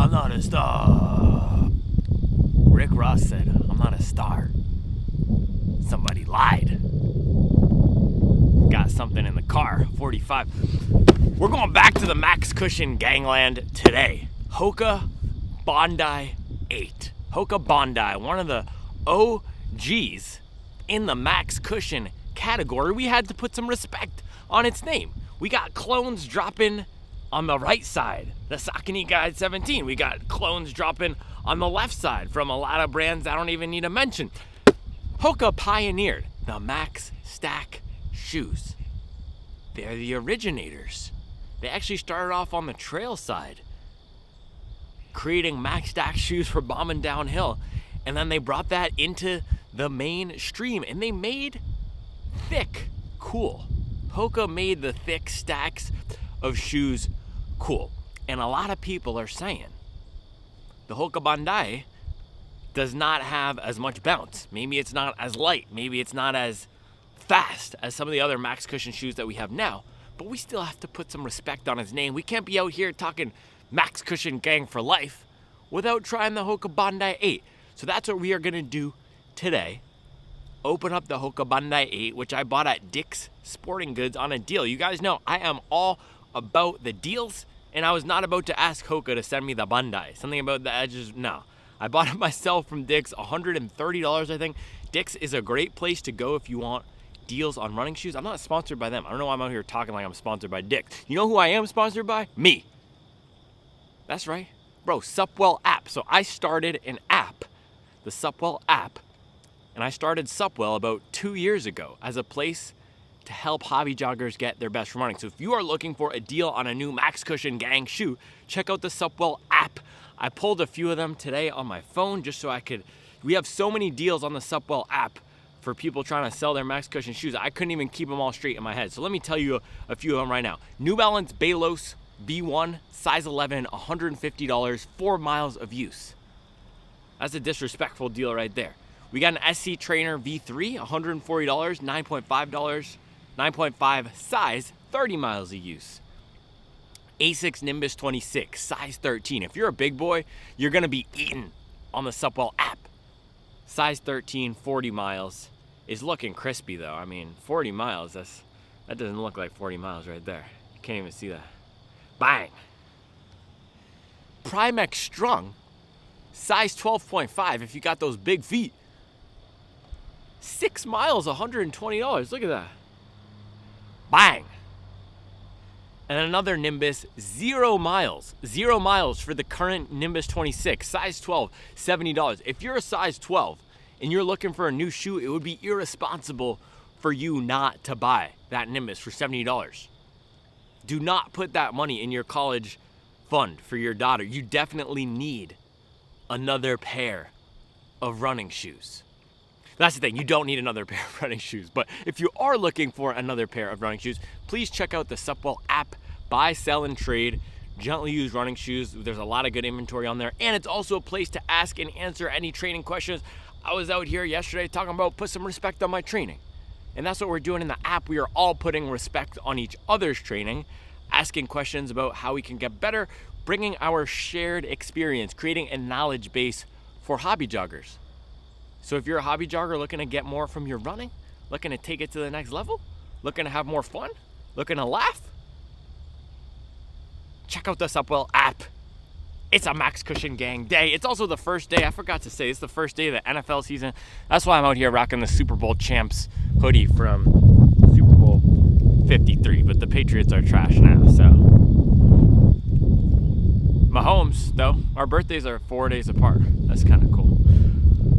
I'm not a star. Rick Ross said, I'm not a star. Somebody lied. Got something in the car, 45. We're going back to the Max Cushion Gangland today. Hoka Bondi 8. Hoka Bondi, one of the OGs in the Max Cushion category. We had to put some respect on its name. We got clones dropping on the right side, the Saucony Guide 17. We got clones dropping on the left side from a lot of brands I don't even need to mention. Hoka pioneered the Max Stack shoes. They're the originators. They actually started off on the trail side, creating Max Stack shoes for bombing downhill. And then they brought that into the mainstream and they made thick cool. Hoka made the thick stacks of shoes cool. And a lot of people are saying the Hoka Bondi does not have as much bounce. Maybe it's not as light. Maybe it's not as fast as some of the other Max Cushion shoes that we have now. But we still have to put some respect on its name. We can't be out here talking Max Cushion Gang for life without trying the Hoka Bondi 8. So that's what we are going to do today. Open up the Hoka Bondi 8, which I bought at Dick's Sporting Goods on a deal. You guys know I am all about the deals, and I was not about to ask Hoka to send me the Bondi. Something about the edges, no. I bought it myself from Dick's, $130 I think. Dick's is a great place to go if you want deals on running shoes. I'm not sponsored by them. I don't know why I'm out here talking like I'm sponsored by Dick's. You know who I am sponsored by? Me. That's right. Bro, Supwell app. So I started an app, the Supwell app, and I started Supwell about 2 years ago as a place to help hobby joggers get their best from running. So if you are looking for a deal on a new Max Cushion Gang shoe, check out the Supwell app. I pulled a few of them today on my phone just so I could. We have so many deals on the Supwell app for people trying to sell their Max Cushion shoes. I couldn't even keep them all straight in my head. So let me tell you a few of them right now. New Balance Balos V1, size 11, $150, 4 miles of use. That's a disrespectful deal right there. We got an SC Trainer V3, $140, $9.5 size, 30 miles of use. Asics Nimbus 26, size 13. If you're a big boy, you're gonna be eating on the Supwell app. Size 13, 40 miles. Is looking crispy though. I mean, 40 miles, that doesn't look like 40 miles right there. You can't even see that. Bang. Primex Strung, size 12.5 if you got those big feet. 6 miles, $120. Look at that. Bang. And another Nimbus, 0 miles. 0 miles for the current Nimbus 26, size 12, $70. If you're a size 12 and you're looking for a new shoe, it would be irresponsible for you not to buy that Nimbus for $70. Do not put that money in your college fund for your daughter. You definitely need another pair of running shoes. That's the thing, you don't need another pair of running shoes. But if you are looking for another pair of running shoes, please check out the Supwell app. Buy, sell, and trade gently used running shoes. There's a lot of good inventory on there. And it's also a place to ask and answer any training questions. I was out here yesterday talking about put some respect on my training. And that's what we're doing in the app. We are all putting respect on each other's training, asking questions about how we can get better, bringing our shared experience, creating a knowledge base for hobby joggers. So if you're a hobby jogger looking to get more from your running, looking to take it to the next level, looking to have more fun, looking to laugh, check out the Supwell app. It's a Max Cushion Gang day. It's also the first day, I forgot to say, it's the first day of the NFL season. That's why I'm out here rocking the Super Bowl champs hoodie from Super Bowl 53. But the Patriots are trash now, so. Mahomes, though, our birthdays are 4 days apart. That's kind of cool.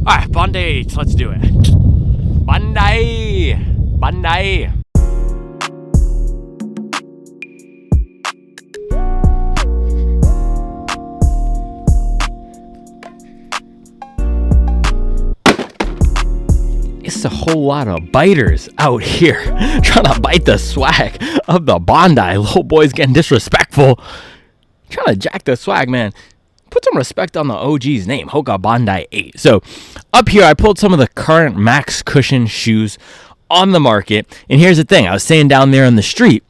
All right, Bondi 8, let's do it. Bondi. It's a whole lot of biters out here trying to bite the swag of the Bondi. Little boys getting disrespectful. Trying to jack the swag, man. Put some respect on the OG's name, Hoka Bondi 8. So up here, I pulled some of the current Max Cushion shoes on the market. And here's the thing. I was saying down there on the street,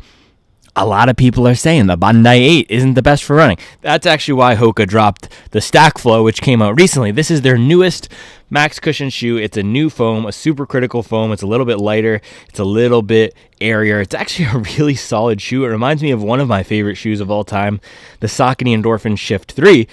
a lot of people are saying the Bondi 8 isn't the best for running. That's actually why Hoka dropped the Stackflow, which came out recently. This is their newest Max Cushion shoe. It's a new foam, a supercritical foam. It's a little bit lighter. It's a little bit airier. It's actually a really solid shoe. It reminds me of one of my favorite shoes of all time, the Saucony Endorphin Shift 3,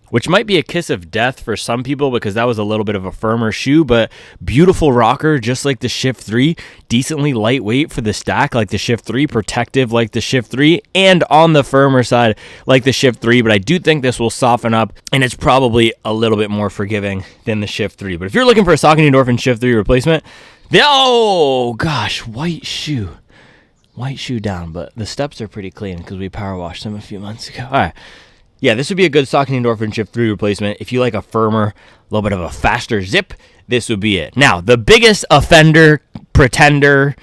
which might be a kiss of death for some people because that was a little bit of a firmer shoe, but beautiful rocker, just like the Shift 3, decently lightweight for the Stack like the Shift 3, protective like the Shift 3, and on the firmer side like the Shift 3, but I do think this will soften up, and it's probably a little bit more forgiving than the Shift 3. But if you're looking for a Saucony Endorphin Shift 3 replacement, oh gosh, white shoe down, but the steps are pretty clean because we power washed them a few months ago. All right. Yeah, this would be a good Saucony Endorphin Shift 3 replacement. If you like a firmer, a little bit of a faster zip, this would be it. Now, the biggest offender, pretender,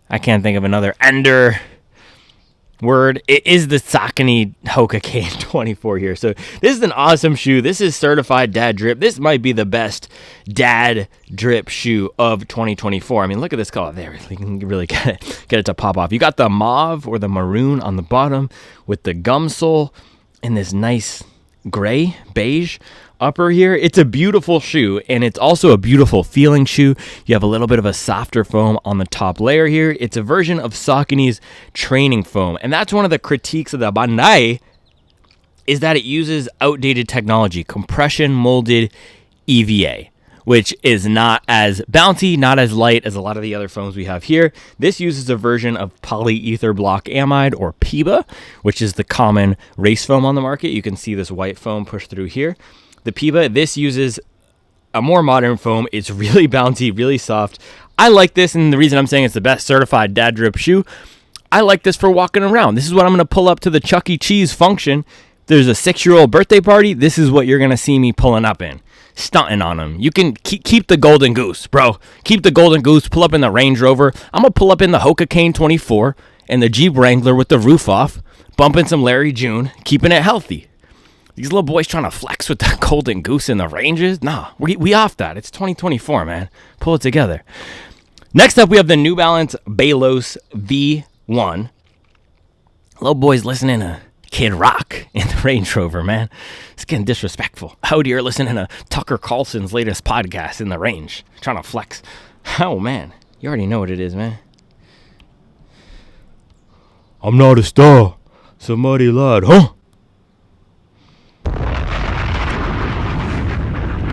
I can't think of another ender word, it is the Saucony Hoka KN24 here. So this is an awesome shoe. This is certified dad drip. This might be the best dad drip shoe of 2024. I mean, look at this color there. You can really get it to pop off. You got the mauve or the maroon on the bottom with the gum sole and this nice gray, beige upper here. It's a beautiful shoe, and it's also a beautiful feeling shoe. You have a little bit of a softer foam on the top layer here. It's a version of Saucony's training foam, and that's one of the critiques of the Bondi, is that it uses outdated technology, compression molded EVA, which is not as bouncy, not as light as a lot of the other foams we have here. This uses a version of polyether block amide, or PEBA, which is the common race foam on the market. You can see this white foam pushed through here. The PEBA, this uses a more modern foam. It's really bouncy, really soft. I like this, and the reason I'm saying it's the best certified dad drip shoe, I like this for walking around. This is what I'm going to pull up to the Chuck E. Cheese function. There's a 6-year-old birthday party. This is what you're going to see me pulling up in, stunting on them. You can keep the golden goose, bro. Keep the golden goose. Pull up in the Range Rover. I'm going to pull up in the Hoka KN24 and the Jeep Wrangler with the roof off, bumping some Larry June, keeping it healthy. These little boys trying to flex with the golden goose in the ranges? Nah, we off that. It's 2024, man. Pull it together. Next up, we have the New Balance Balos V1. Little boys listening to Kid Rock in the Range Rover, man. It's getting disrespectful. Out here listening to Tucker Carlson's latest podcast in the range. Trying to flex. Oh, man. You already know what it is, man. I'm not a star. Somebody lied, huh?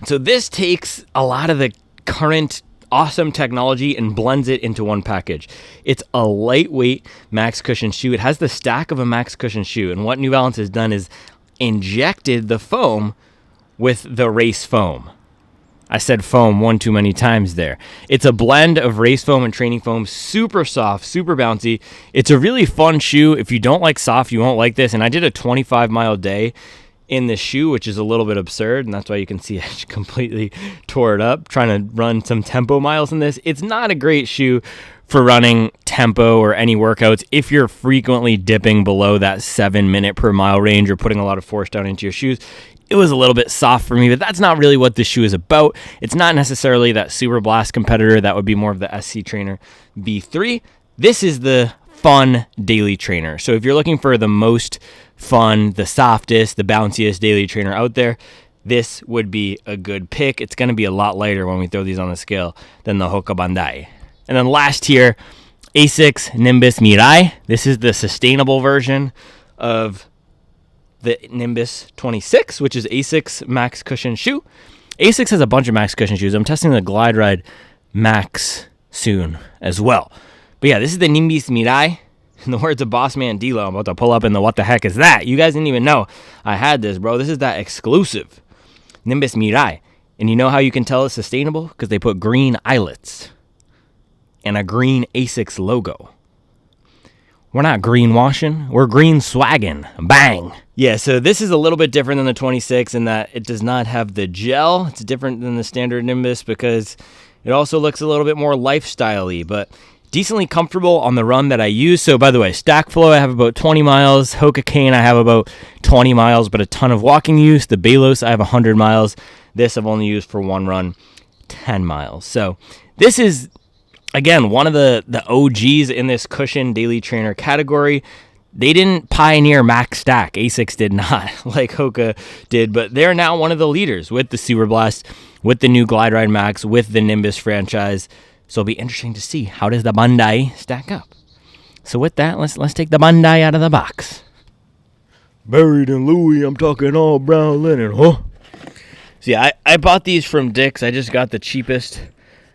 So this takes a lot of the current awesome technology and blends it into one package. It's a lightweight Max Cushion shoe. It has the stack of a Max Cushion shoe. And what New Balance has done is injected the foam with the race foam. I said foam one too many times there. It's a blend of race foam and training foam. Super soft, super bouncy. It's a really fun shoe. If you don't like soft, you won't like this. And I did a 25-mile day in this shoe, which is a little bit absurd, and that's why you can see I completely tore it up trying to run some tempo miles in this. It's not a great shoe for running tempo or any workouts if you're frequently dipping below that 7-minute per mile range or putting a lot of force down into your shoes. It was a little bit soft for me, but that's not really what this shoe is about. It's not necessarily that Super Blast competitor. That would be more of the SC Trainer V3. This is the fun daily trainer. So if you're looking for the most fun, the softest, the bounciest daily trainer out there, this would be a good pick. It's going to be a lot lighter when we throw these on the scale than the Hoka Bondi. And then last here, Asics Nimbus Mirai. This is the sustainable version of the Nimbus 26, which is Asics Max Cushion shoe. Asics has a bunch of Max Cushion shoes. I'm testing the Glide Ride Max soon as well. But yeah, this is the Nimbus Mirai. In the words of Boss Man D-Lo, I'm about to pull up in the what the heck is that? You guys didn't even know I had this, bro. This is that exclusive Nimbus Mirai. And you know how you can tell it's sustainable? Because they put green eyelets and a green Asics logo. We're not greenwashing. We're green swagging. Bang. Yeah, so this is a little bit different than the 26 in that it does not have the gel. It's different than the standard Nimbus because it also looks a little bit more lifestyle-y, but decently comfortable on the run that I use. So by the way, Stackflow, I have about 20 miles. Hoka Cane, I have about 20 miles, but a ton of walking use. The Balos, I have 100 miles. This I've only used for one run, 10 miles. So this is again, one of the OGs in this cushion daily trainer category. They didn't pioneer Max Stack. Asics did not, like Hoka did, but they're now one of the leaders with the Super Blast, with the new Glide Ride Max, with the Nimbus franchise. So it'll be interesting to see how does the Bondi stack up. So with that, let's take the Bondi out of the box. Buried in Louis, I'm talking all brown linen, huh? So yeah, I bought these from Dick's. I just got the cheapest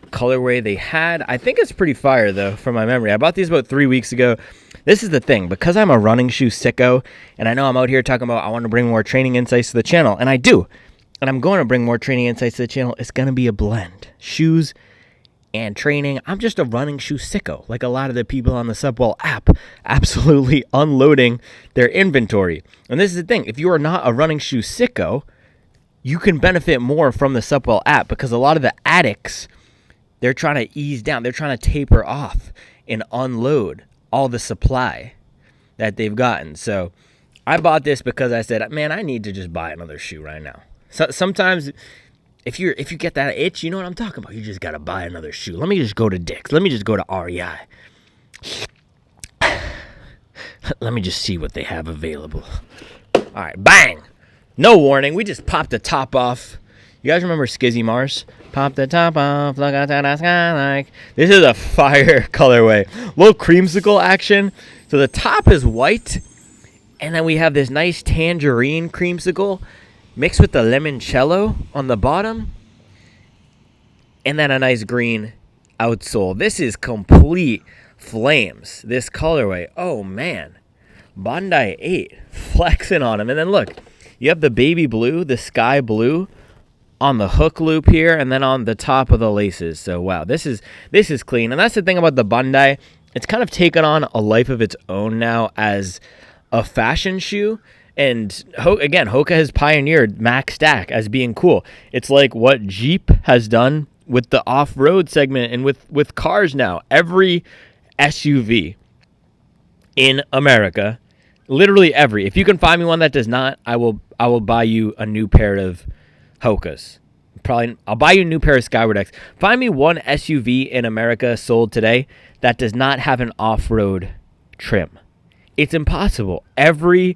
colorway they had. I think it's pretty fire though, from my memory. I bought these about 3 weeks ago. This is the thing, because I'm a running shoe sicko, and I know I'm out here talking about I want to bring more training insights to the channel, and I do. And I'm going to bring more training insights to the channel. It's going to be a blend. Shoes and training. I'm just a running shoe sicko, like a lot of the people on the Subwell app, absolutely unloading their inventory. And this is the thing. If you are not a running shoe sicko, you can benefit more from the Subwell app, because a lot of the addicts, they're trying to ease down. They're trying to taper off and unload all the supply that they've gotten. So I bought this because I said, man, I need to just buy another shoe right now. So sometimes if you get that itch, you know what I'm talking about. You just got to buy another shoe. Let me just go to Dick's. Let me just go to REI. Let me just see what they have available. All right, bang. No warning. We just popped the top off. You guys remember Skizzy Mars? Pop the top off, look out to the sky like. This is a fire colorway. Little creamsicle action. So the top is white, and then we have this nice tangerine creamsicle mixed with the limoncello on the bottom, and then a nice green outsole. This is complete flames, this colorway. Oh, man. Bondi 8, flexing on them. And then look, you have the baby blue, the sky blue, on the hook loop here, and then on the top of the laces. So wow, this is clean. And that's the thing about the Bondi. It's kind of taken on a life of its own now as a fashion shoe. And again, Hoka has pioneered Max Stack as being cool. It's like what Jeep has done with the off-road segment and with cars now. Every SUV in America, literally every. If you can find me one that does not, I will buy you a new pair of Hokas. I'll buy you a new pair of Skyward X. Find me one SUV in America sold today that does not have an off-road trim. It's impossible. Every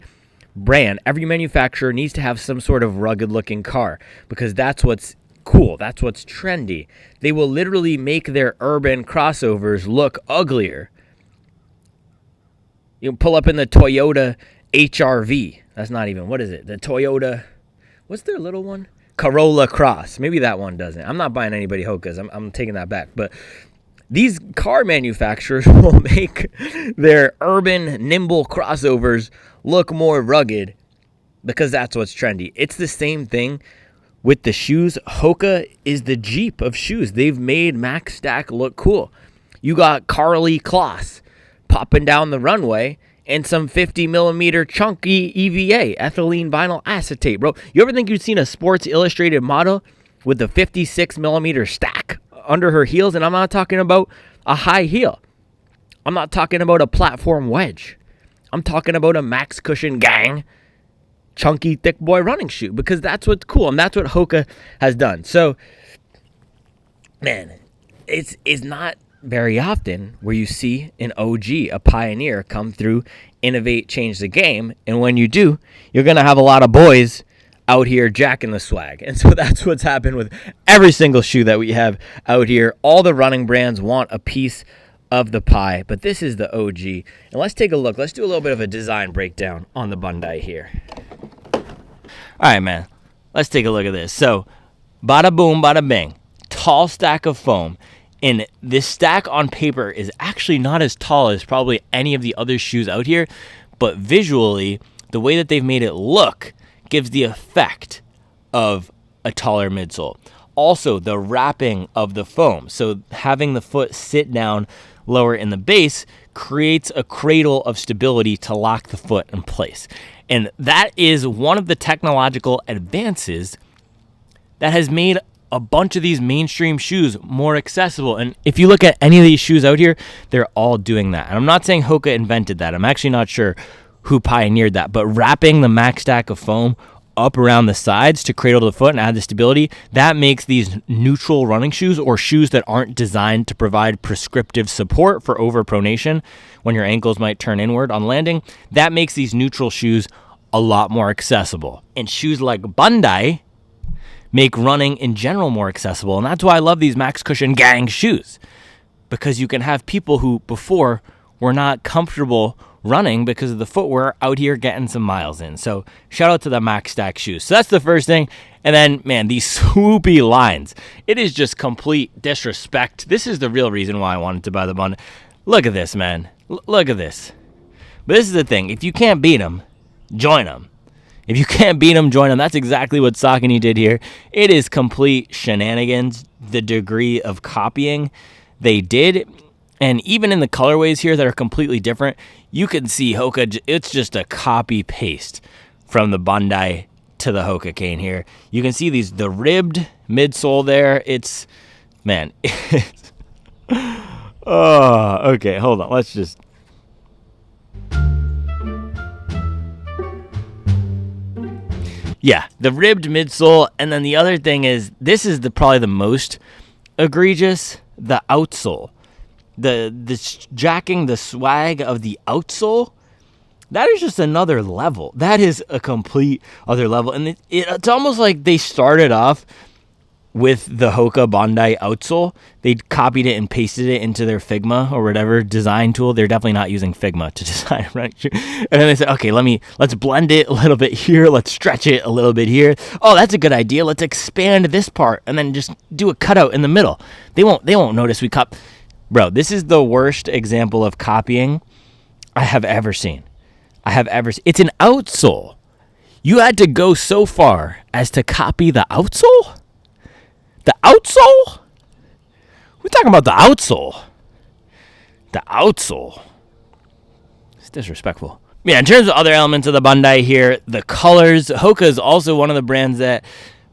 brand, every manufacturer needs to have some sort of rugged-looking car, because that's what's cool. That's what's trendy. They will literally make their urban crossovers look uglier. You pull up in the Toyota HR-V. That's not even, what is it? The Toyota, what's their little one? Corolla Cross. Maybe that one doesn't. I'm not buying anybody Hokas. I'm taking that back. But these car manufacturers will make their urban, nimble crossovers look more rugged, because that's what's trendy. It's the same thing with the shoes. Hoka is the Jeep of shoes. They've made Max Stack look cool. You got Carly Kloss popping down the runway and some 50 millimeter chunky EVA, ethylene vinyl acetate, bro. You ever think you'd seen a Sports Illustrated model with the 56 millimeter stack under her heels? And I'm not talking about a high heel. I'm not talking about a platform wedge. I'm talking about a Max Cushion Gang chunky thick boy running shoe, because that's what's cool, and that's what Hoka has done. So, man, it's not very often where you see an OG, a pioneer, come through, innovate, change the game. And when you do, you're going to have a lot of boys out here jacking the swag. And so that's what's happened with every single shoe that we have out here. All the running brands want a piece of the pie, but this is the OG. And let's take a look. Let's do a little bit of a design breakdown on the Bondi here. All right, man. Let's take a look at this. So, bada boom, bada bing. Tall stack of foam. And this stack on paper is actually not as tall as probably any of the other shoes out here, but visually, the way that they've made it look gives the effect of a taller midsole. Also, the wrapping of the foam, so having the foot sit down lower in the base creates a cradle of stability to lock the foot in place. And that is one of the technological advances that has made a bunch of these mainstream shoes more accessible. And if you look at any of these shoes out here, they're all doing that. And I'm not saying Hoka invented that. I'm actually not sure who pioneered that. But wrapping the Max Stack of foam up around the sides to cradle the foot and add the stability. That makes these neutral running shoes, or shoes that aren't designed to provide prescriptive support for overpronation when your ankles might turn inward on landing. That makes these neutral shoes a lot more accessible. And shoes like Bondi make running in general more accessible. And that's why I love these Max Cushion Gang shoes, because you can have people who before were not comfortable running because of the footwear out here getting some miles in. So shout out to the Max Stack shoes. So that's the first thing. And then, man, these swoopy lines. It is just complete disrespect. This is the real reason why I wanted to buy the Bondi. Look at this, man. Look at this. But this is the thing. If you can't beat them, join them. If you can't beat them, join them. That's exactly what Saucony did here. It is complete shenanigans, the degree of copying they did. And even in the colorways here that are completely different, you can see Hoka, it's just a copy paste from the Bondi to the Hoka cane here. You can see the ribbed midsole there. It's, man, it's, oh, okay, hold on. Let's just, yeah, the ribbed midsole. And then the other thing is, this is probably the most egregious, the outsole. The jacking the swag of the outsole, that is just another level. That is a complete other level. And it's almost like they started off with the Hoka Bondi outsole. They copied it and pasted it into their Figma or whatever design tool. They're definitely not using Figma to design, right? And then they said, okay, let's blend it a little bit here. Let's stretch it a little bit here. Oh, that's a good idea. Let's expand this part and then just do a cutout in the middle. They won't notice we cut. Bro, this is the worst example of copying I have ever seen. It's an outsole. You had to go so far as to copy the outsole? The outsole? We're talking about the outsole. The outsole. It's disrespectful. Yeah, in terms of other elements of the Bondi here, the colors, Hoka is also one of the brands that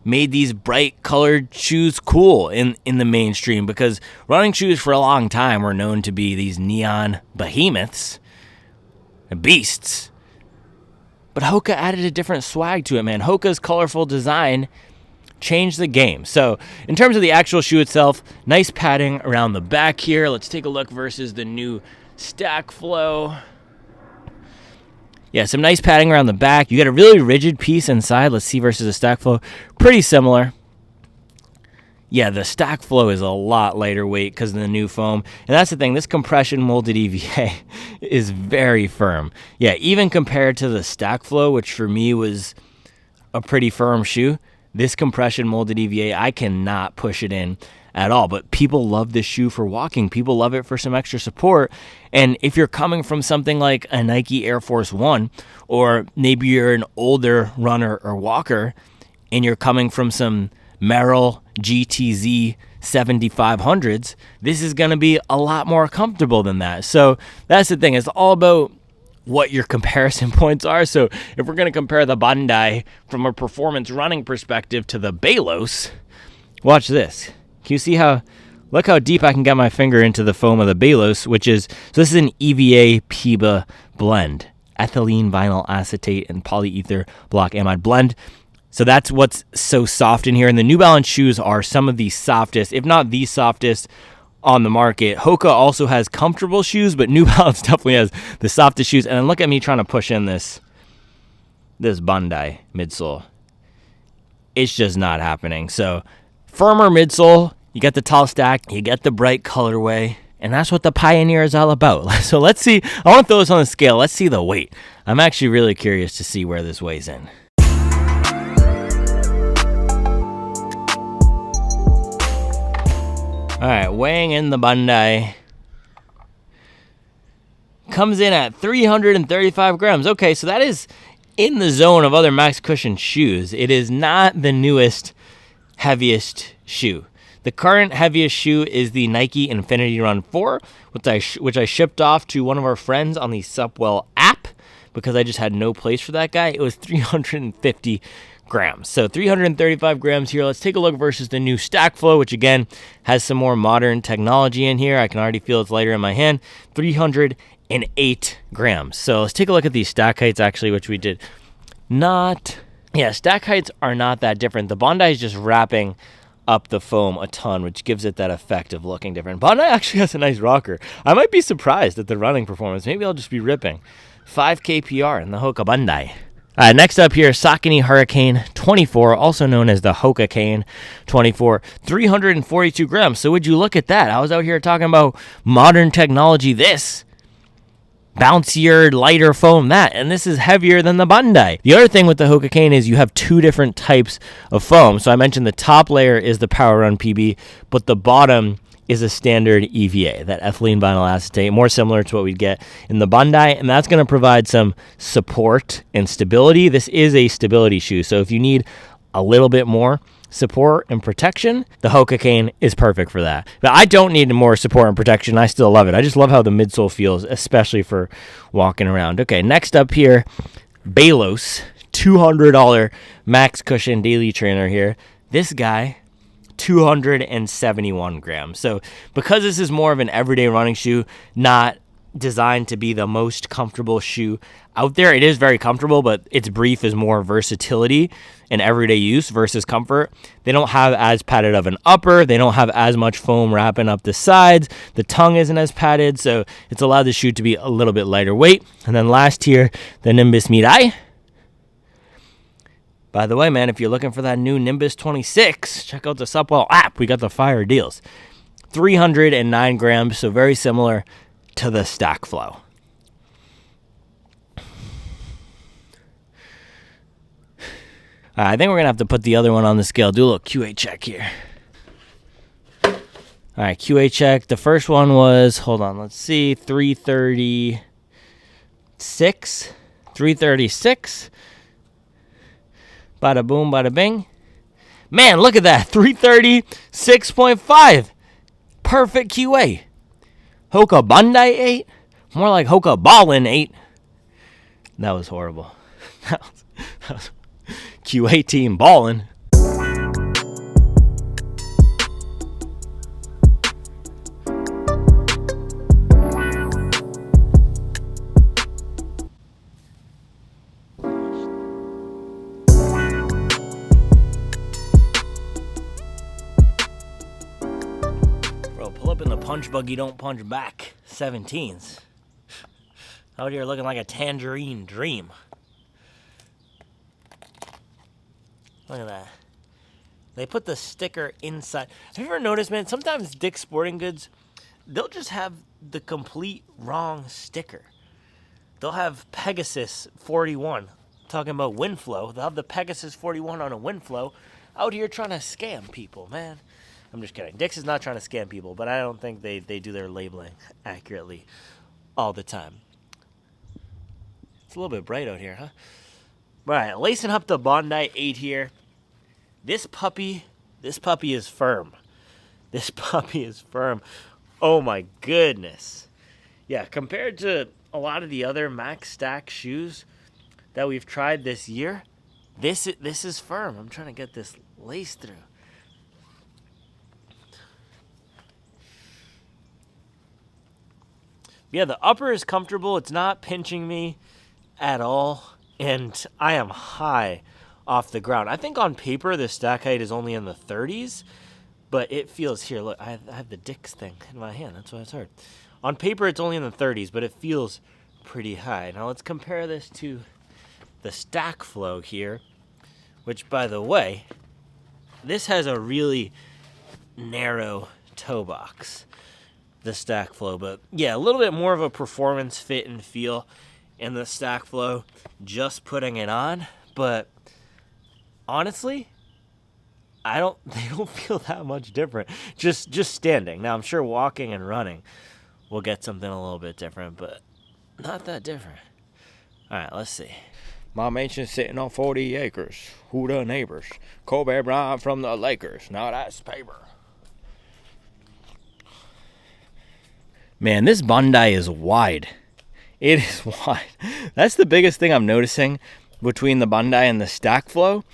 made these bright colored shoes cool in the mainstream, because running shoes for a long time were known to be these neon behemoths, beasts. But Hoka added a different swag to it, man. Hoka's colorful design changed the game. So in terms of the actual shoe itself, nice padding around the back here. Let's take a look versus the new Stackflow. Yeah, some nice padding around the back. You got a really rigid piece inside. Let's see versus the Stackflow. Pretty similar. Yeah, the Stackflow is a lot lighter weight because of the new foam. And that's the thing. This compression molded EVA is very firm. Yeah, even compared to the Stackflow, which for me was a pretty firm shoe, this compression molded EVA, I cannot push it in at all. But people love this shoe for walking. People love it for some extra support. And if you're coming from something like a Nike Air Force One, or maybe you're an older runner or walker, and you're coming from some Merrell GTZ 7500s, this is going to be a lot more comfortable than that. So that's the thing. It's all about what your comparison points are. So if we're going to compare the Bondi from a performance running perspective to the Balos, watch this. Can you see look how deep I can get my finger into the foam of the Balos, which is, so this is an EVA PIBA blend, ethylene vinyl acetate and polyether block amide blend. So that's what's so soft in here. And the New Balance shoes are some of the softest, if not the softest, on the market. Hoka also has comfortable shoes, but New Balance definitely has the softest shoes. And then look at me trying to push in this Bondi midsole. It's just not happening. So firmer midsole, you get the tall stack, you get the bright colorway, and that's what the Pioneer is all about. So let's see. I want to throw this on the scale. Let's see the weight. I'm actually really curious to see where this weighs in. All right, weighing in the Bondi comes in at 335 grams. Okay, so that is in the zone of other Max Cushion shoes. It is not the newest, heaviest shoe. The current heaviest shoe is the Nike Infinity Run 4, which I shipped off to one of our friends on the Supwell app because I just had no place for that guy. It was 350 grams. So 335 grams here. Let's take a look versus the new Stackflow, which again has some more modern technology in here. I can already feel it's lighter in my hand. 308 grams. So let's take a look at these stack heights actually, which we did not Yeah, stack heights are not that different. The Bondi is just wrapping up the foam a ton, which gives it that effect of looking different. Bondi actually has a nice rocker. I might be surprised at the running performance. Maybe I'll just be ripping. 5K PR in the Hoka Bondi. Next up here, Saucony Hurricane 24, also known as the Hoka Cane 24, 342 grams. So would you look at that? I was out here talking about modern technology, this bouncier, lighter foam, that, and this is heavier than the Bondi. The other thing with the Hoka Cane is you have two different types of foam. So I mentioned the top layer is the Power Run PB, but the bottom is a standard EVA, that ethylene vinyl acetate, more similar to what we'd get in the Bondi, and that's going to provide some support and stability. This is a stability shoe, so if you need a little bit more support and protection, the Hoka Cane is perfect for that. But I don't need more support and protection. I still love it. I just love how the midsole feels, especially for walking around. Okay, next up here, Balos, $200 Max Cushion Daily Trainer here. This guy, 271 grams. So because this is more of an everyday running shoe, not designed to be the most comfortable shoe out there, it is very comfortable, but its brief is more versatility and everyday use versus comfort. They don't have as padded of an upper. They don't have as much foam wrapping up the sides. The tongue isn't as padded, so it's allowed the shoe to be a little bit lighter weight. And then last here, the Nimbus Mirai. By the way, man, if you're looking for that new Nimbus 26, check out the Supwell app. We got the fire deals. 309 grams, so very similar to the Stackflow. I think we're going to have to put the other one on the scale. Do a little QA check here. All right, QA check. The first one was, hold on, let's see, 336. 336. Bada boom, bada bing. Man, look at that. 336.5. Perfect QA. Hoka Bondi 8. More like Hoka Ballin 8. That was horrible. That was QA team ballin'. Pull up in the punch buggy, don't punch back. 17s. Out here looking like a tangerine dream. Look at that. They put the sticker inside. Have you ever noticed, man, sometimes Dick's Sporting Goods, they'll just have the complete wrong sticker. They'll have Pegasus 41. Talking about Windflow. They'll have the Pegasus 41 on a Windflow. Out here trying to scam people, man. I'm just kidding. Dick's is not trying to scam people, but I don't think they do their labeling accurately all the time. It's a little bit bright out here, huh? All right, lacing up the Bondi 8 here. This puppy is firm. This puppy is firm. Oh my goodness. Yeah, compared to a lot of the other Max Stack shoes that we've tried this year, this is firm. I'm trying to get this lace through. Yeah, the upper is comfortable. It's not pinching me at all, and I am high off the ground. I think on paper the stack height is only in the 30s, but it feels here. Look, I have the Dick's thing in my hand. That's why it's hard. On paper it's only in the 30s, but it feels pretty high. Now let's compare this to the Stackflow here, which, by the way, this has a really narrow toe box. The Stackflow, but yeah, a little bit more of a performance fit and feel in the Stackflow, just putting it on. But honestly, they don't feel that much different. Just standing. Now I'm sure walking and running will get something a little bit different, but not that different. All right, let's see. My mansion's sitting on 40 acres. Who the neighbors? Kobe Bryant from the Lakers. Now that's paper. Man, this Bondi is wide. It is wide. That's the biggest thing I'm noticing between the Bondi and the Stackflow.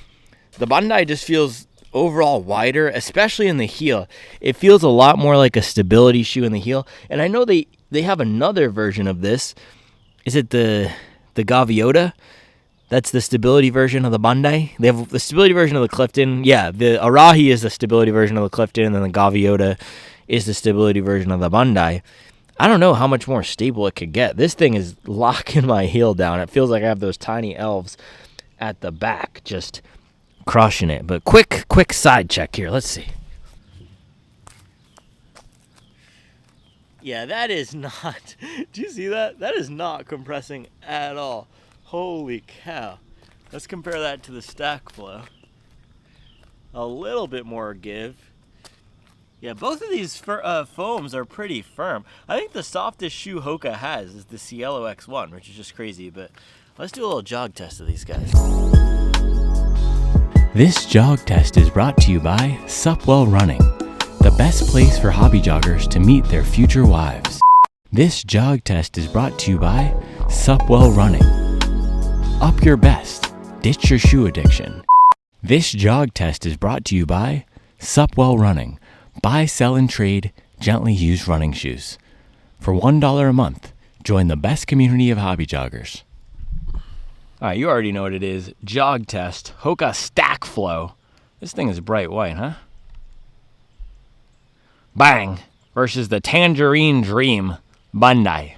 The Bondi just feels overall wider, especially in the heel. It feels a lot more like a stability shoe in the heel. And I know they have another version of this. Is it the Gaviota? That's the stability version of the Bondi. They have the stability version of the Clifton. Yeah, the Arahi is the stability version of the Clifton, and then the Gaviota is the stability version of the Bondi. I don't know how much more stable it could get. This thing is locking my heel down. It feels like I have those tiny elves at the back just crushing it. But quick side check here. Let's see. Yeah, that is not... Do you see that? That is not compressing at all. Holy cow. Let's compare that to the Stackflow. A little bit more give. Yeah, both of these foams are pretty firm. I think the softest shoe Hoka has is the Cielo X1, which is just crazy, but let's do a little jog test of these guys. This jog test is brought to you by Supwell Running, the best place for hobby joggers to meet their future wives. This jog test is brought to you by Supwell Running. Up your best. Ditch your shoe addiction. This jog test is brought to you by Supwell Running. Buy, sell, and trade gently used running shoes. For $1 a month, join the best community of hobby joggers. All right, you already know what it is. Jog test. Hoka Stackflow. This thing is bright white, huh? Bang! Versus the Tangerine Dream Bondi.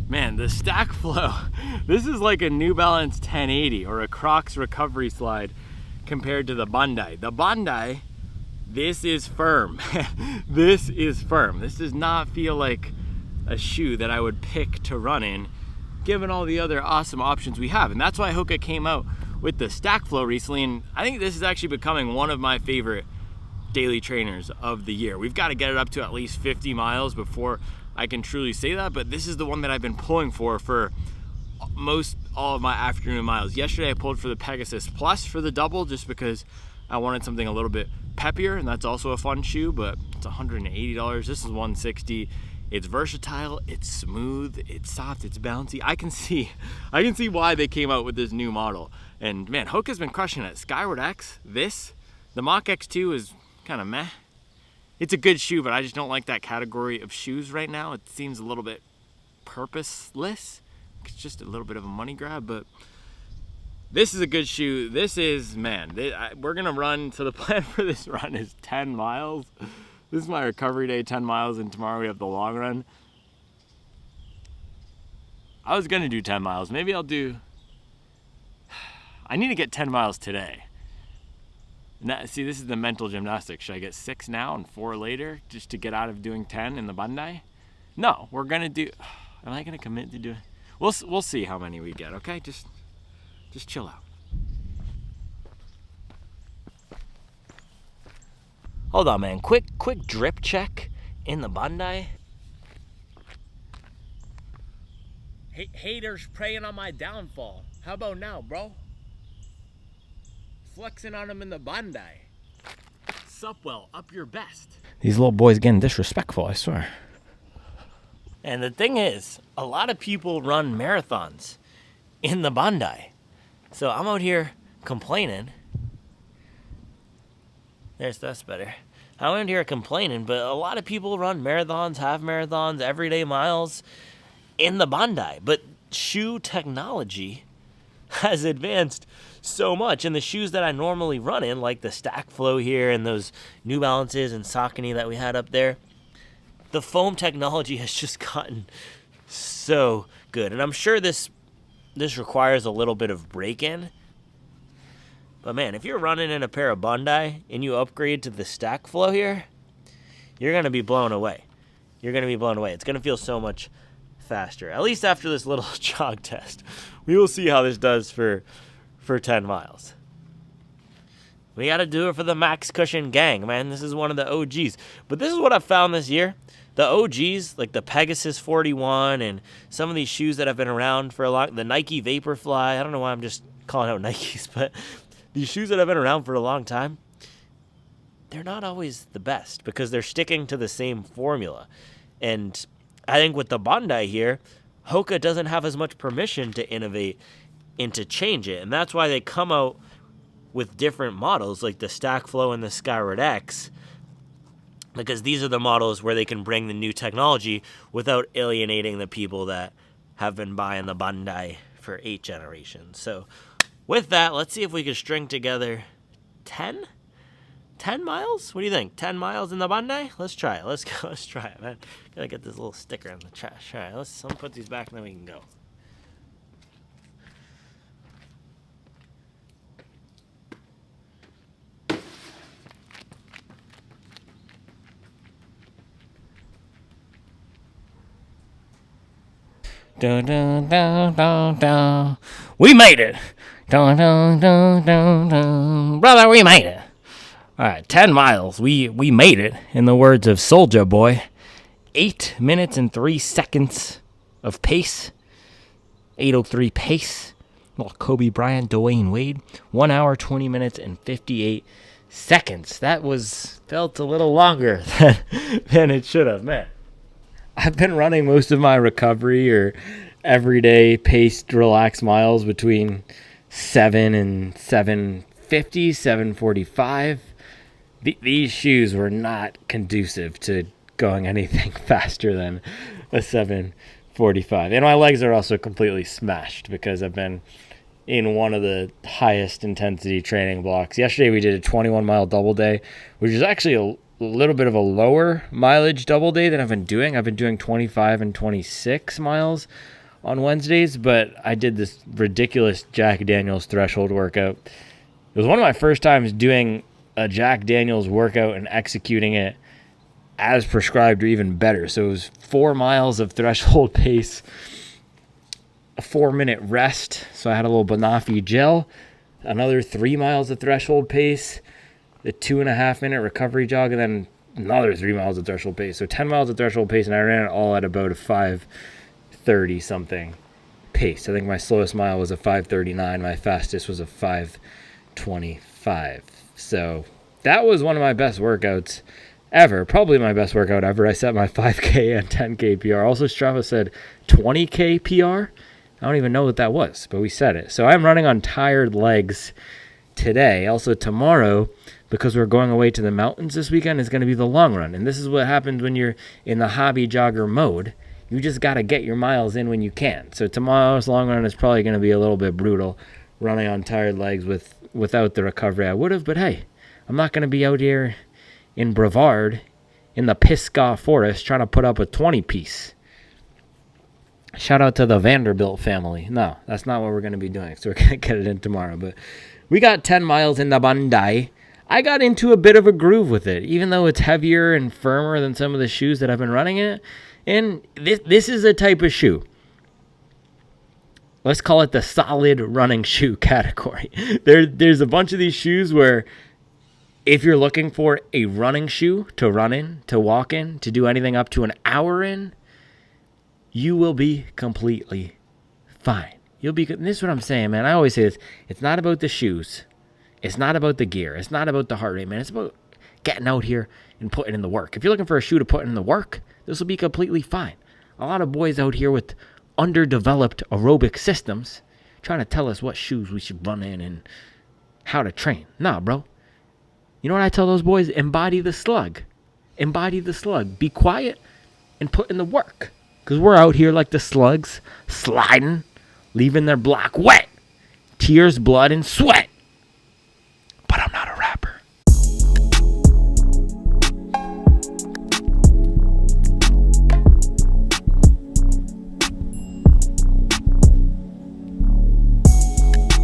Man, the Stackflow, this is like a New Balance 1080 or a Crocs recovery slide compared to the Bondi. The Bondi, this is firm. This is firm. This does not feel like a shoe that I would pick to run in, given all the other awesome options we have. And that's why Hoka came out with the Stackflow recently, and I think this is actually becoming one of my favorite daily trainers of the year. We've got to get it up to at least 50 miles before I can truly say that, but this is the one that I've been pulling for most all of my afternoon miles. Yesterday I pulled for the Pegasus Plus for the double just because I wanted something a little bit peppier, and that's also a fun shoe, but it's $180. This is $160. It's versatile, it's smooth, it's soft, it's bouncy. I can see why they came out with this new model. And man, Hoka's been crushing it. Skyward X, the Mach X2 is kind of meh. It's a good shoe, but I just don't like that category of shoes right now. It seems a little bit purposeless. It's just a little bit of a money grab, but this is a good shoe. This is, man, we're gonna run, so the plan for this run is 10 miles. This is my recovery day, 10 miles, and tomorrow we have the long run. I was gonna do 10 miles. Maybe I'll do, I need to get 10 miles today. Now, see, this is the mental gymnastics. Should I get 6 now and 4 later just to get out of doing 10 in the Bondi? No, we're gonna do, am I gonna commit to doing, we'll see how many we get, okay? Just chill out. Hold on, man. Quick drip check in the Bondi. Haters preying on my downfall. How about now, bro? Flexing on them in the Bondi. Supwell, up your best. These little boys getting disrespectful, I swear. And the thing is, a lot of people run marathons in the Bondi. So I'm out here complaining. That's better. I'm out here complaining, but a lot of people run marathons, half marathons, everyday miles in the Bondi. But shoe technology has advanced so much, and the shoes that I normally run in, like the Stackflow here and those New Balances and Saucony that we had up there, the foam technology has just gotten so good. And I'm sure this requires a little bit of break-in. But man, if you're running in a pair of Bondi and you upgrade to the Stackflow here, you're going to be blown away. You're going to be blown away. It's going to feel so much faster. At least after this little jog test. We will see how this does for 10 miles. We got to do it for the Max Cushion gang, man. This is one of the OGs. But this is what I've found this year. The OGs, like the Pegasus 41 and some of these shoes that have been around for a long, the Nike Vaporfly, I don't know why I'm just calling out Nikes, but these shoes that have been around for a long time, they're not always the best because they're sticking to the same formula. And I think with the Bondi here, Hoka doesn't have as much permission to innovate and to change it. And that's why they come out with different models like the Stackflow and the Skyward X, because these are the models where they can bring the new technology without alienating the people that have been buying the Bondi for 8 generations. So with that, let's see if we can string together 10 miles? What do you think? 10 miles in the Bondi? Let's try it. Let's go. Let's try it, man. Gotta get this little sticker in the trash. All right, let's put these back and then we can go. Dun, dun, dun, dun, dun. We made it. Dun, dun, dun, dun, dun. Brother, we made it. All right, 10 miles. We made it, in the words of Soulja Boy. 8 minutes and 3 seconds of pace. 8:03 pace. Little Kobe Bryant, Dwayne Wade. 1 hour, 20 minutes, and 58 seconds. That felt a little longer than it should have, man. I've been running most of my recovery or everyday paced relaxed miles between 7 and 7:50, 7:45. These shoes were not conducive to going anything faster than a 7:45. And my legs are also completely smashed because I've been in one of the highest intensity training blocks. Yesterday we did a 21-mile double day, which is actually a little bit of a lower mileage double day than I've been doing. I've been doing 25 and 26 miles on Wednesdays, but I did this ridiculous Jack Daniels threshold workout. It was one of my first times doing a Jack Daniels workout and executing it as prescribed or even better. So it was 4 miles of threshold pace, a 4-minute rest. So I had a little Banoffee gel, another 3 miles of threshold pace, the 2.5-minute recovery jog, and then another 3 miles of threshold pace. So 10 miles of threshold pace, and I ran it all at about a 5:30 something pace. I think my slowest mile was a 5:39. My fastest was a 5:25. So that was one of my best workouts ever. Probably my best workout ever. I set my 5K and 10K PR. Also, Strava said 20K PR. I don't even know what that was, but we set it. So I'm running on tired legs today. Also tomorrow, because we're going away to the mountains this weekend, is going to be the long run. And this is what happens when you're in the hobby jogger mode. You just got to get your miles in when you can. So tomorrow's long run is probably going to be a little bit brutal, running on tired legs without the recovery I would have. But hey, I'm not going to be out here in Brevard in the Pisgah Forest trying to put up a 20-piece. Shout out to the Vanderbilt family. No, that's not what we're going to be doing. So we're going to get it in tomorrow. But we got 10 miles in the Bondi. I got into a bit of a groove with it, even though it's heavier and firmer than some of the shoes that I've been running in it. And this is a type of shoe. Let's call it the solid running shoe category. There's a bunch of these shoes where if you're looking for a running shoe to run in, to walk in, to do anything up to an hour in, you will be completely fine. And this is what I'm saying, man. I always say this. It's not about the shoes. It's not about the gear. It's not about the heart rate, man. It's about getting out here and putting in the work. If you're looking for a shoe to put in the work, this will be completely fine. A lot of boys out here with underdeveloped aerobic systems trying to tell us what shoes we should run in and how to train. Nah, bro. You know what I tell those boys? Embody the slug. Embody the slug. Be quiet and put in the work. Because we're out here like the slugs, sliding, leaving their block wet. Tears, blood, and sweat. But I'm not a rapper.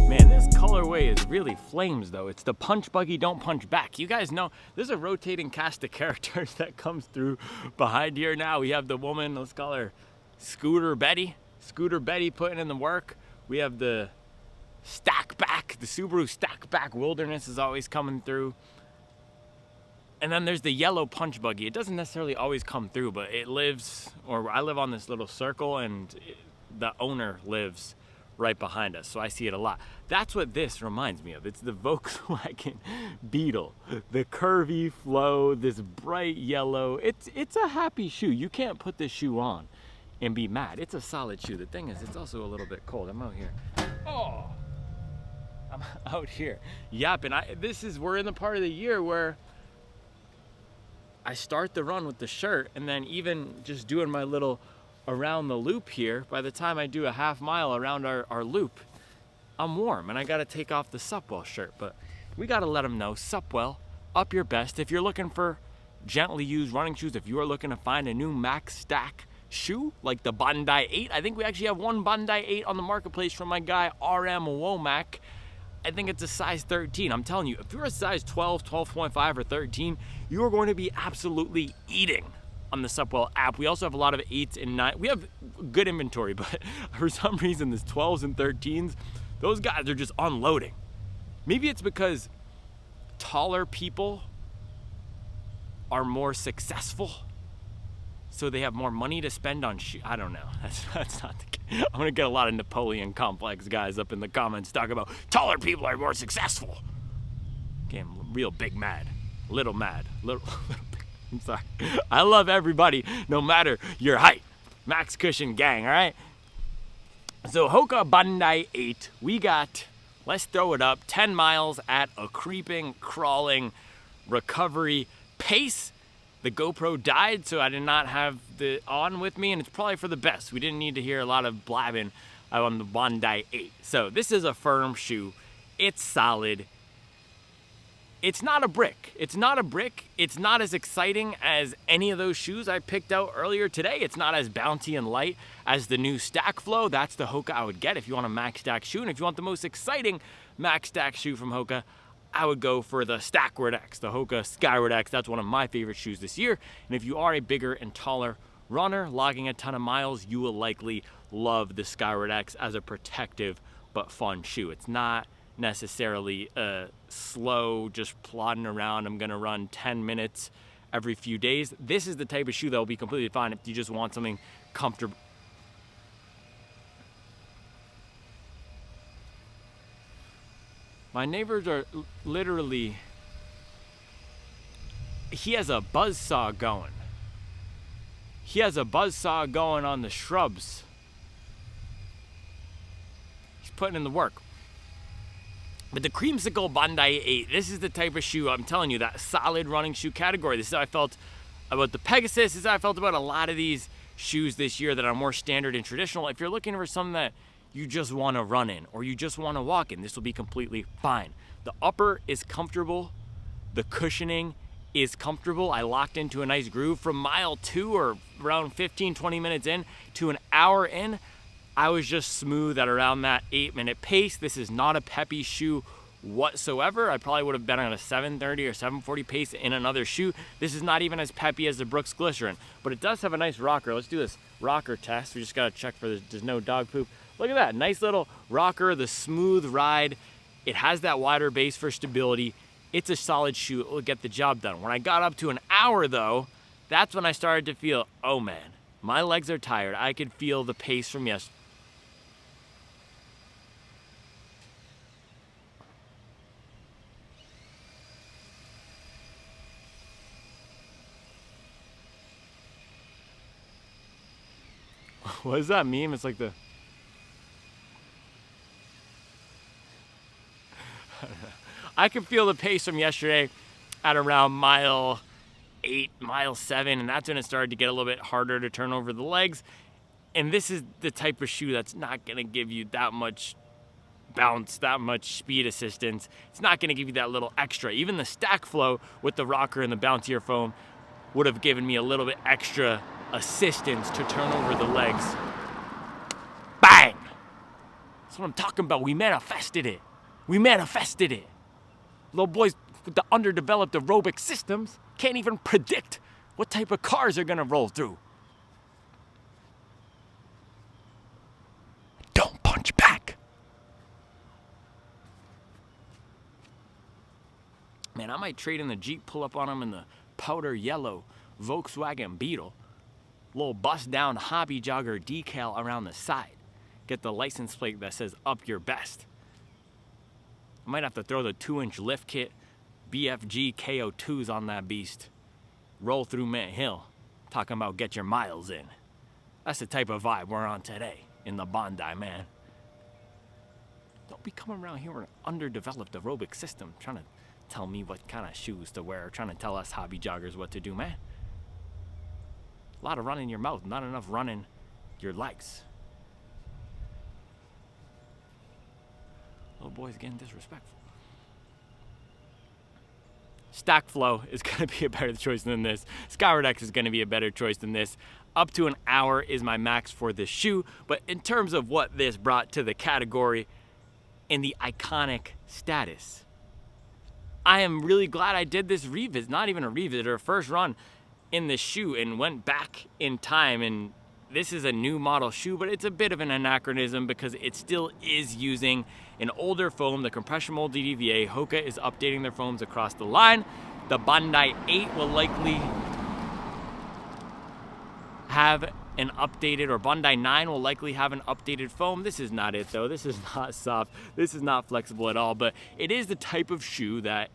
Man, this colorway is really flames, though. It's the punch buggy, don't punch back. You guys know there's a rotating cast of characters that comes through behind here now. We have the woman, let's call her Scooter Betty. Scooter Betty putting in the work. We have the Stackback, the Subaru Stackback Wilderness is always coming through. And then there's the yellow punch buggy. It doesn't necessarily always come through, but it lives, or I live on this little circle, and the owner lives right behind us, so I see it a lot. That's what this reminds me of. It's the Volkswagen Beetle, the curvy flow, this bright yellow. It's a happy shoe. You can't put this shoe on and be mad. It's a solid shoe. The thing is, it's also a little bit cold. I'm out here. Oh, I'm out here yapping. We're in the part of the year where I start the run with the shirt, and then even just doing my little around the loop here, by the time I do a half mile around our loop, I'm warm and I gotta take off the Supwell shirt. But we gotta let them know, Supwell, up your best. If you're looking for gently used running shoes, if you are looking to find a new Max Stack shoe like the Bondi 8, I think we actually have one Bondi 8 on the marketplace from my guy RM Womack. I think it's a size 13. I'm telling you, if you're a size 12, 12.5, or 13, you are going to be absolutely eating on the Supwell app. We also have a lot of 8s and 9s. We have good inventory, but for some reason, this 12s and 13s, those guys are just unloading. Maybe it's because taller people are more successful, so they have more money to spend on shoes. I don't know. That's not the case. I'm gonna get a lot of Napoleon complex guys up in the comments talking about taller people are more successful. Okay, I'm real big mad, little big. I'm sorry. I love everybody, no matter your height. Max Cushion gang, all right? So Hoka Bondi 8, we got, let's throw it up, 10 miles at a creeping, crawling recovery pace. The GoPro died, so I did not have the on with me, and it's probably for the best. We didn't need to hear a lot of blabbing on the Bondi 8. So this is a firm shoe. It's solid. It's not a brick. It's not a brick. It's not as exciting as any of those shoes I picked out earlier today. It's not as bouncy and light as the new Stackflow. That's the Hoka I would get if you want a Max Stack shoe. And if you want the most exciting Max Stack shoe from Hoka, I would go for the Skyward X, the Hoka Skyward X. That's one of my favorite shoes this year. And if you are a bigger and taller runner logging a ton of miles, you will likely love the Skyward X as a protective but fun shoe. It's not necessarily slow, just plodding around. I'm gonna run 10 minutes every few days. This is the type of shoe that will be completely fine if you just want something comfortable. My neighbors are literally, he has a buzzsaw going. He has a buzzsaw going on the shrubs. He's putting in the work. But the Creamsicle Bondi 8, this is the type of shoe, I'm telling you, that solid running shoe category. This is how I felt about the Pegasus. This is how I felt about a lot of these shoes this year that are more standard and traditional. If you're looking for something that you just want to run in or you just want to walk in, this will be completely fine. The upper is comfortable. The cushioning is comfortable. I locked into a nice groove from mile 2 or around 15, 20 minutes in to an hour in. I was just smooth at around that 8-minute pace. This is not a peppy shoe whatsoever. I probably would have been on a 7:30 or 7:40 pace in another shoe. This is not even as peppy as the Brooks Glycerin, but it does have a nice rocker. Let's do this rocker test. We just gotta check for there's no dog poop. Look at that, nice little rocker, the smooth ride. It has that wider base for stability. It's a solid shoe, it will get the job done. When I got up to an hour though, that's when I started to feel, oh man, my legs are tired. I could feel the pace from yesterday. What is that meme? It's like the... I could feel the pace from yesterday at around mile 8, mile 7, and that's when it started to get a little bit harder to turn over the legs. And this is the type of shoe that's not going to give you that much bounce, that much speed assistance. It's not going to give you that little extra. Even the Stackflow with the rocker and the bouncier foam would have given me a little bit extra assistance to turn over the legs. Bang! That's what I'm talking about. We manifested it. We manifested it. Little boys with the underdeveloped aerobic systems can't even predict what type of cars are gonna roll through. Don't punch back. Man, I might trade in the Jeep, pull up on them in the powder yellow Volkswagen Beetle. Little bust down hobby jogger decal around the side. get the license plate that says Up Your Best. I might have to throw the 2-inch lift kit BFG KO2s on that beast. Roll through Mint Hill, talking about get your miles in. That's the type of vibe we're on today in the Bondi, man. Don't be coming around here with an underdeveloped aerobic system trying to tell me what kind of shoes to wear, trying to tell us hobby joggers what to do, man. A lot of running your mouth, not enough running your legs. Little boy's getting disrespectful. Stackflow is going to be a better choice than this. Skyward X is going to be a better choice than this. Up to an hour is my max for this shoe. But in terms of what this brought to the category and the iconic status, I am really glad I did this revisit. Not even a revisit, or a first run in this shoe, and went back in time. And this is a new model shoe, but it's a bit of an anachronism because it still is using an older foam, the compression molded EVA. Hoka is updating their foams across the line. The Bondi 8 will likely have an updated, or Bondi 9 will likely have an updated foam. This is not it though. This is not soft. This is not flexible at all, but it is the type of shoe that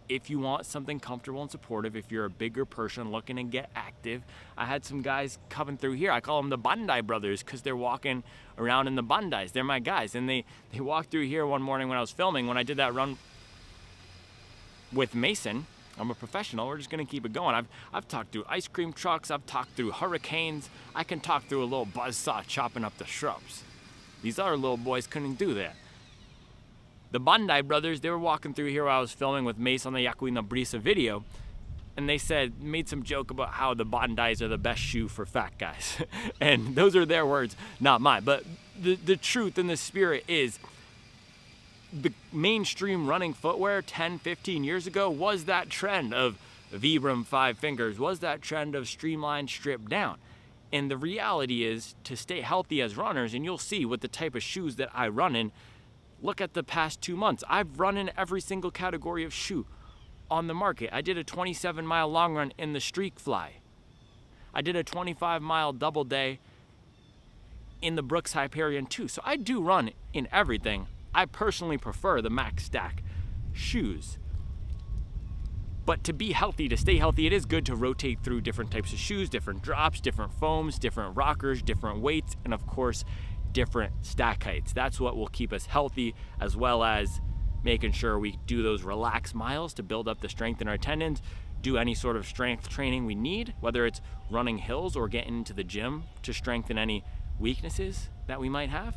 if you want something comfortable and supportive, if you're a bigger person looking to get active. I had some guys coming through here. I call them the Bondi brothers because they're walking around in the Bondis. They're my guys. And they walked through here one morning when I was filming, when I did that run with Mason. I'm a professional. We're just going to keep it going. I've talked through ice cream trucks. I've talked through hurricanes. I can talk through a little buzzsaw chopping up the shrubs. These other little boys couldn't do that. The Bondi brothers, they were walking through here while I was filming with Mace on the Yakuina Brisa video, and they made some joke about how the Bondis are the best shoe for fat guys. And those are their words, not mine. But the truth and the spirit is, the mainstream running footwear 10, 15 years ago was that trend of Vibram 5 fingers, was that trend of streamlined stripped down. And the reality is, to stay healthy as runners, and you'll see with the type of shoes that I run in, look at the past 2 months. I've run in every single category of shoe on the market. I did a 27-mile long run in the Streak Fly. I did a 25-mile double day in the Brooks Hyperion 2. So I do run in everything. I personally prefer the Max Stack shoes. But to be healthy, to stay healthy, it is good to rotate through different types of shoes, different drops, different foams, different rockers, different weights, and of course, different stack heights. That's what will keep us healthy, as well as making sure we do those relaxed miles to build up the strength in our tendons, do any sort of strength training we need, whether it's running hills or getting into the gym to strengthen any weaknesses that we might have,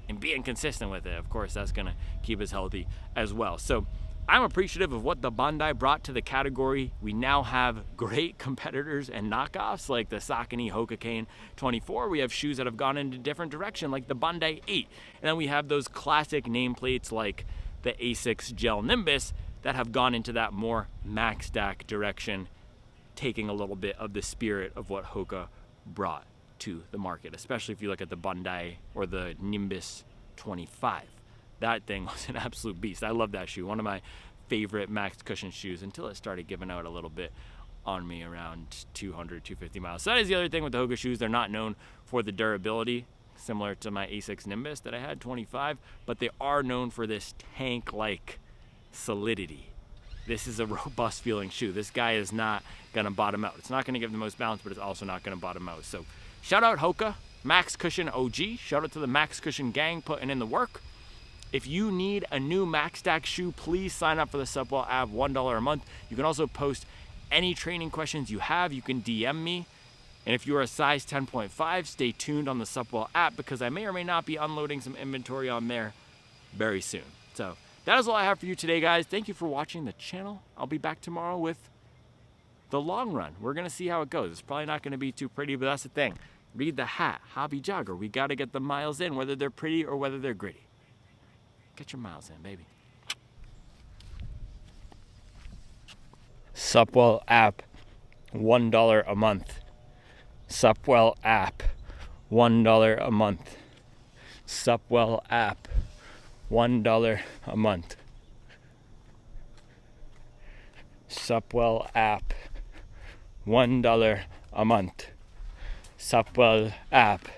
and being consistent with it. Of course, that's gonna keep us healthy as well. So I'm appreciative of what the Bondi brought to the category. We now have great competitors and knockoffs like the Saucony Hoka Kane 24. We have shoes that have gone in a different direction like the Bondi 8. And then we have those classic nameplates like the Asics Gel Nimbus that have gone into that more Max Stack direction, taking a little bit of the spirit of what Hoka brought to the market, especially if you look at the Bondi or the Nimbus 25. That thing was an absolute beast. I love that shoe. One of my favorite Max Cushion shoes until it started giving out a little bit on me around 200, 250 miles. So that is the other thing with the Hoka shoes. They're not known for the durability, similar to my Asics Nimbus that I had, 25, but they are known for this tank-like solidity. This is a robust feeling shoe. This guy is not gonna bottom out. It's not gonna give the most balance, but it's also not gonna bottom out. So shout out Hoka, Max Cushion OG. Shout out to the Max Cushion gang putting in the work. If you need a new Max Stack shoe, please sign up for the Supwell app, $1 a month. You can also post any training questions you have. You can DM me. And if you're a size 10.5, stay tuned on the Supwell app because I may or may not be unloading some inventory on there very soon. So that is all I have for you today, guys. Thank you for watching the channel. I'll be back tomorrow with the long run. We're going to see how it goes. It's probably not going to be too pretty, but that's the thing. Read the hat, hobby jogger. We got to get the miles in, whether they're pretty or whether they're gritty. Get your miles in, baby. Supwell app, $1 a month. Supwell app, $1 a month. Supwell app, $1 a month. Supwell app, $1 a month. Supwell app,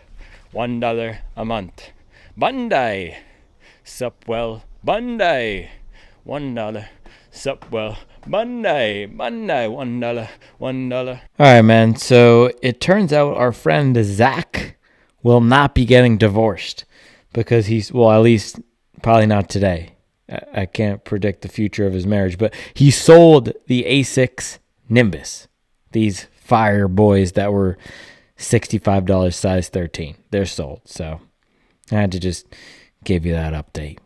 $1 a month. Bondi. Supwell Bondi. $1. Supwell Bondi. $1. $1. All right, man. So it turns out our friend Zach will not be getting divorced because well, at least probably not today. I can't predict the future of his marriage, but he sold the A6 Nimbus. These fire boys that were $65 size 13. They're sold. So I had to just give you that update.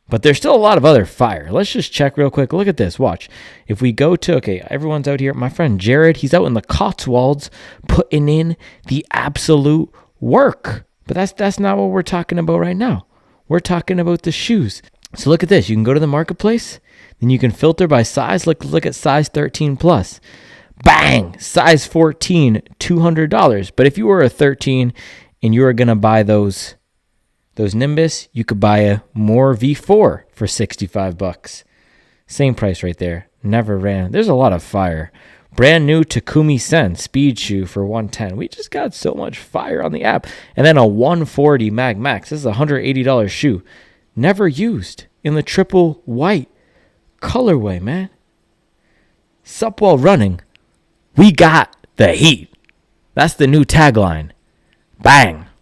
But there's still a lot of other fire. Let's just check real quick. Look at this. Watch. If we go to, okay, everyone's out here. My friend Jared, he's out in the Cotswolds putting in the absolute work. But that's not what we're talking about right now. We're talking about the shoes. So look at this. You can go to the marketplace. Then you can filter by size. Look at size 13 plus. Bang! Size 14, $200. But if you were a 13 and you were going to buy those Nimbus, you could buy a more V4 for $65. Same price right there. Never ran. There's a lot of fire. Brand new Takumi Sen speed shoe for $110. We just got so much fire on the app. And then a 140 Mag Max. This is a $180 shoe. Never used in the triple white colorway, man. Supwell Running. We got the heat. That's the new tagline. Bang.